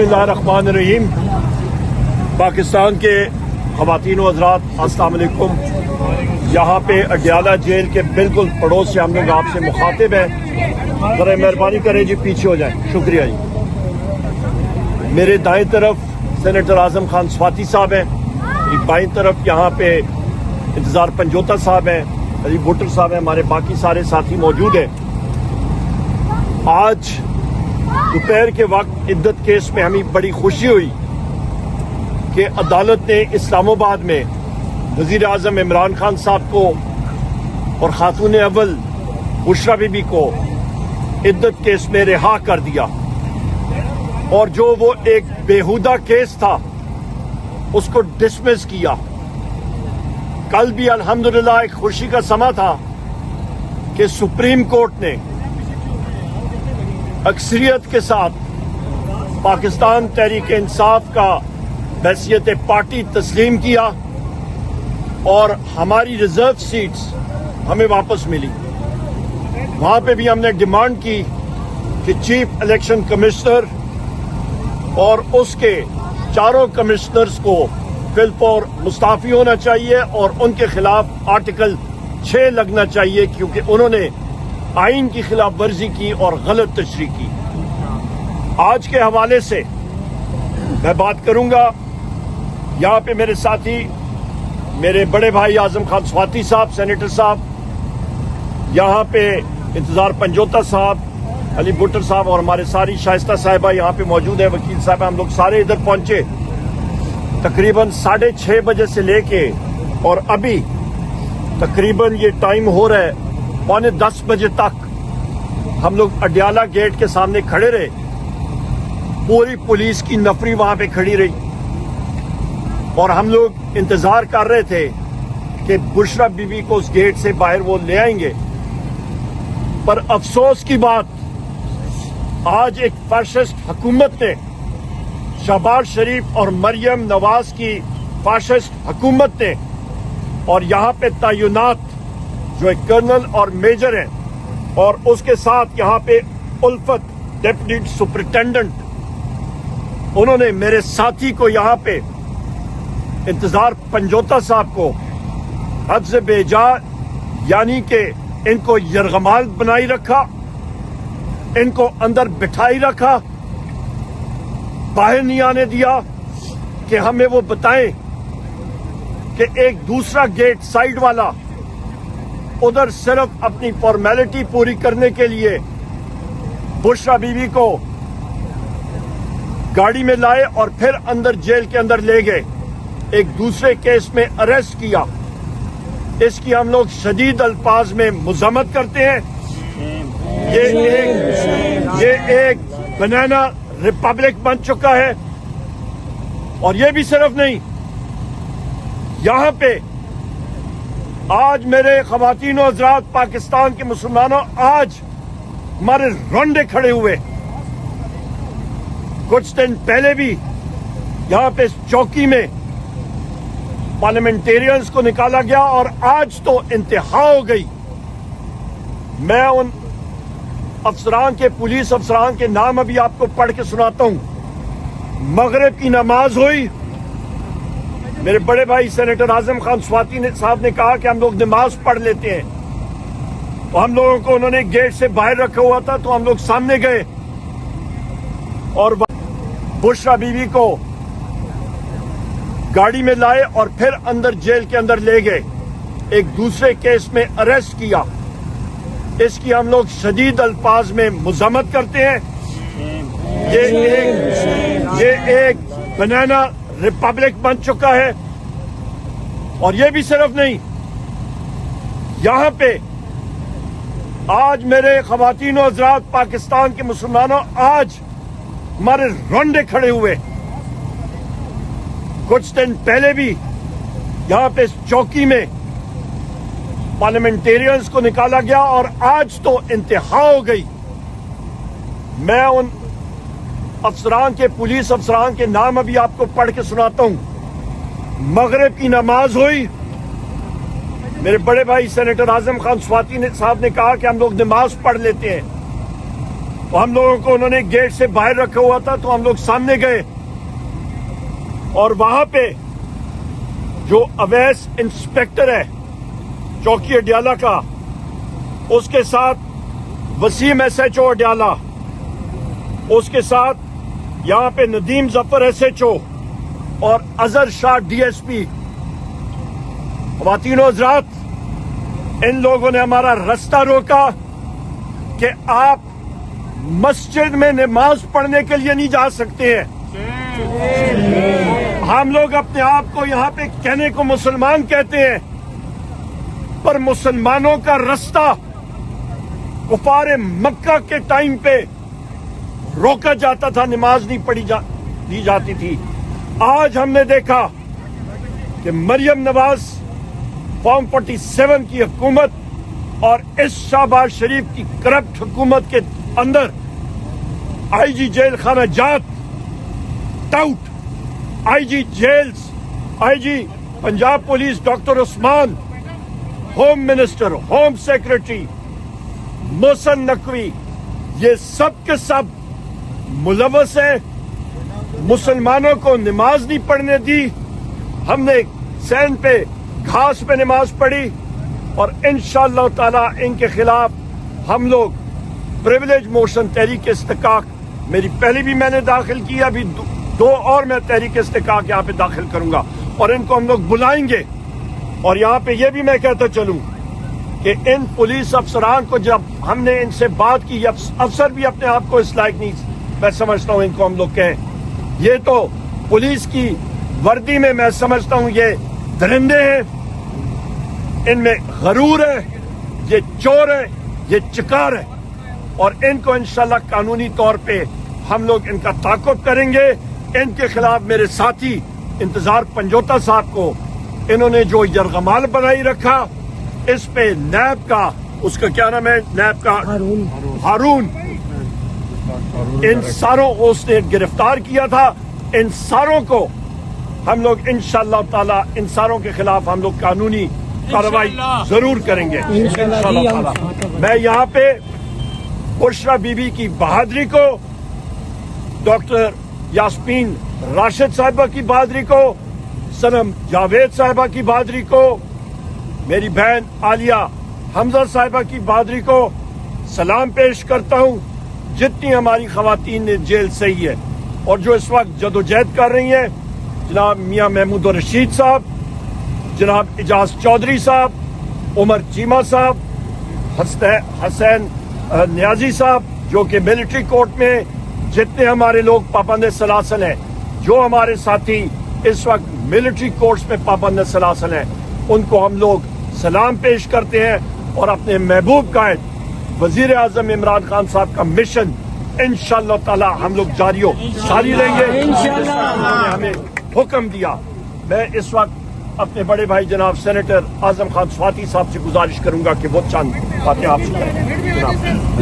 बिस्मिल्लाहिर्रहमानिर्रहीम। पाकिस्तान के ख़वातीन व हज़रात, अस्सलाम वालेकुम। यहाँ पे अडयाला जेल के बिल्कुल पड़ोस से हम लोग आपसे मुखातिब हैं। ज़रा मेहरबानी करें जी, पीछे हो जाएं, शुक्रिया जी। मेरे दाएं तरफ सेनेटर आज़म खान स्वाति साहब हैं, मेरी बाईं तरफ यहाँ पे इंतज़ार पंजोता साहब हैं, अली भुट्टर साहब हैं, हमारे बाकी सारे साथी मौजूद हैं। आज दोपहर के वक्त इद्दत केस में हमें बड़ी खुशी हुई कि अदालत ने इस्लामाबाद में वज़ीर आज़म इमरान खान साहब को और खातून अव्वल बुशरा बीबी को इद्दत केस में रिहा कर दिया, और जो वो एक बेहुदा केस था उसको डिसमिस किया। कल भी अल्हम्दुलिल्लाह एक खुशी का समा था कि सुप्रीम कोर्ट ने अक्सरियत के साथ पाकिस्तान तहरीक इंसाफ का हैसियत पार्टी तस्लीम किया और हमारी रिजर्व सीट्स हमें वापस मिली। वहां पे भी हमने डिमांड की कि चीफ इलेक्शन कमिश्नर और उसके चारों कमिश्नर्स को फिलफौर मुस्ताफी होना चाहिए और उनके खिलाफ आर्टिकल 6 लगना चाहिए, क्योंकि उन्होंने आइन की खिलाफ वर्जी की और गलत तशरीह की। आज के हवाले से मैं बात करूंगा। यहाँ पे मेरे साथी, मेरे बड़े भाई आजम खान स्वाति साहब, सेनेटर साहब, यहाँ पे इंतजार पंजोता साहब, अली भुट्टर साहब और हमारे सारी शाइस्ता साहिबा यहाँ पे मौजूद है, वकील साहब। हम लोग सारे इधर पहुंचे तकरीबन 6:30 बजे से लेके और अभी तकरीबन ये टाइम हो रहा है 9:45 बजे तक हम लोग अडयाला गेट के सामने खड़े रहे। पूरी पुलिस की नफरी वहां पे खड़ी रही और हम लोग इंतजार कर रहे थे कि बुशरा बीबी को उस गेट से बाहर वो ले आएंगे। पर अफसोस की बात, आज एक फाशिस्ट हुकूमत ने, शहबाज शरीफ और मरियम नवाज की फाशिस्ट हुकूमत ने, और यहाँ पे तैनात जो एक कर्नल और मेजर हैं और उसके साथ यहाँ पे उल्फत डिप्टी सुपरिटेंडेंट, उन्होंने मेरे साथी को यहाँ पे इंतजार पंजोता साहब को हद से बेजा, यानी कि इनको यरगमाल बनाई रखा, इनको अंदर बिठाई रखा, बाहर नहीं आने दिया कि हमें वो बताएं कि एक दूसरा गेट साइड वाला उधर सिर्फ अपनी फॉर्मेलिटी पूरी करने के लिए बुशरा बीबी को गाड़ी में लाए और फिर अंदर जेल के अंदर ले गए। एक दूसरे केस में अरेस्ट किया। इसकी हम लोग शदीद अल्फाज में मुज़म्मत करते हैं। ये एक बनाना रिपब्लिक बन चुका है। और ये भी सिर्फ नहीं, यहां पे आज मेरे ख़वातीन व हज़रात, पाकिस्तान के मुसलमानों, आज हमारे रोंडे खड़े हुए। कुछ दिन पहले भी यहाँ पे चौकी में पार्लियामेंटेरियंस को निकाला गया और आज तो इंतहा हो गई। मैं उन अफसरान के, पुलिस अफसरान के नाम अभी आपको पढ़ के सुनाता हूं। मगरिब की नमाज हुई, मेरे बड़े भाई सेनेटर आजम खान स्वाति साहब ने कहा कि हम लोग नमाज पढ़ लेते हैं, तो हम लोगों को उन्होंने गेट से बाहर रखा हुआ था, तो हम लोग सामने गए और बुशरा बीबी को गाड़ी में लाए और फिर अंदर जेल के अंदर ले गए। एक दूसरे केस में अरेस्ट किया। इसकी हम लोग शदीद अल्फाज में मुज़म्मत करते हैं। ये एक बनाना रिपब्लिक बन चुका है। और ये भी सिर्फ नहीं, यहां पे आज मेरे ख़वातीन व हज़रात, पाकिस्तान के मुसलमानों, आज हमारे रोंडे खड़े हुए। कुछ दिन पहले भी यहाँ पे चौकी में पार्लियामेंटेरियंस को निकाला गया और आज तो इंतहा हो गई। मैं उन अफसरान के, पुलिस अफसरान के नाम अभी आपको पढ़ के सुनाता हूं। मगरिब की नमाज हुई, मेरे बड़े भाई सेनेटर आजम खान स्वाति साहब ने कहा कि हम लोग नमाज पढ़ लेते हैं, तो हम लोगों को उन्होंने गेट से बाहर रखा हुआ था, तो हम लोग सामने गए और वहां पे जो अवैस इंस्पेक्टर है चौकी अडियाला का, उसके साथ वसीम SHO अडियाला, उसके साथ यहां पे नदीम जफर SHO और अजहर शाह DSP, ख़वातीनो हज़रात, इन लोगों ने हमारा रास्ता रोका कि आप मस्जिद में नमाज पढ़ने के लिए नहीं जा सकते हैं। हम लोग अपने आप को यहाँ पे कहने को मुसलमान कहते हैं, पर मुसलमानों का रास्ता कुफार मक्का के टाइम पे रोका जाता था, नमाज नहीं दी जाती थी। आज हमने देखा कि मरियम नवाज फॉर्म 47 की हुकूमत और इस शहबाज शरीफ की करप्ट हुकूमत के अंदर IG जेल खाना जात, tout, IG jails, IG Punjab police doctor Usman, home minister, home secretary Mohsin Naqvi, ये सब के सब मुलव्वस है। मुसलमानों को नमाज नहीं पढ़ने दी। हमने सैन पे घास पे नमाज पढ़ी और इंशाअल्लाह ताला इनके खिलाफ हम लोग प्रिविलेज मोशन तहरीक इस्तिकाक, मेरी पहली भी मैंने दाखिल की, अभी दो और मैं तहरीक इस्तिकाक यहाँ पे दाखिल करूंगा और इनको हम लोग बुलाएंगे। और यहाँ पे ये भी मैं कहता चलूं कि इन पुलिस अफसरान को जब हमने इनसे बात की, अफसर भी अपने आप को इस लायक नहीं, मैं समझता हूं इनको हम लोग कहें, ये तो पुलिस की वर्दी में मैं समझता हूं ये दरिंदे हैं, इनमें गरूर है, ये चोर है, ये चिकार है और इनको इंशाल्लाह कानूनी तौर पे हम लोग इनका ताक़ुब करेंगे। इनके खिलाफ मेरे साथी इंतजार पंजोता साहब को इन्होंने जो यरगमाल बनाई रखा, इस पे नैब का, उसका क्या नाम है, नैब का हारून, इन सारों को उसने गिरफ्तार किया था। इन सारों को हम लोग इंशाअल्लाह ताला, इन सारों के खिलाफ हम लोग कानूनी कार्रवाई जरूर करेंगे इंशाअल्लाह ताला। मैं यहाँ पे बुशरा बीबी की बहादुरी को, डॉक्टर यास्मीन राशिद साहिबा की बहादुरी को, सनम जावेद साहिबा की बहादुरी को, मेरी बहन आलिया हमजा साहिबा की बहादुरी को सलाम पेश करता हूँ। जितनी हमारी खवातीन ने जेल सही है और जो इस वक्त जदोजहद कर रही हैं, जनाब मियाँ महमूद रशीद साहब, जनाब इजाज चौधरी साहब, उमर चीमा साहब, हसैन न्याजी साहब, जो कि मिलिट्री कोर्ट में, जितने हमारे लोग पाबंद सलासल हैं, जो हमारे साथी इस वक्त मिलिट्री कोर्ट्स में पाबंद सलासल हैं, उनको हम लोग सलाम पेश करते हैं और अपने महबूब कायद वजीर आजम इमरान खान साहब का मिशन इंशाअल्लाह ताला हम लोग जारी रहेंगे। उन्होंने हमें हुक्म दिया। मैं इस वक्त अपने बड़े भाई जनाब सेनेटर आजम खान स्वाति साहब से गुजारिश करूंगा कि वो चंद बातें आपसे करें।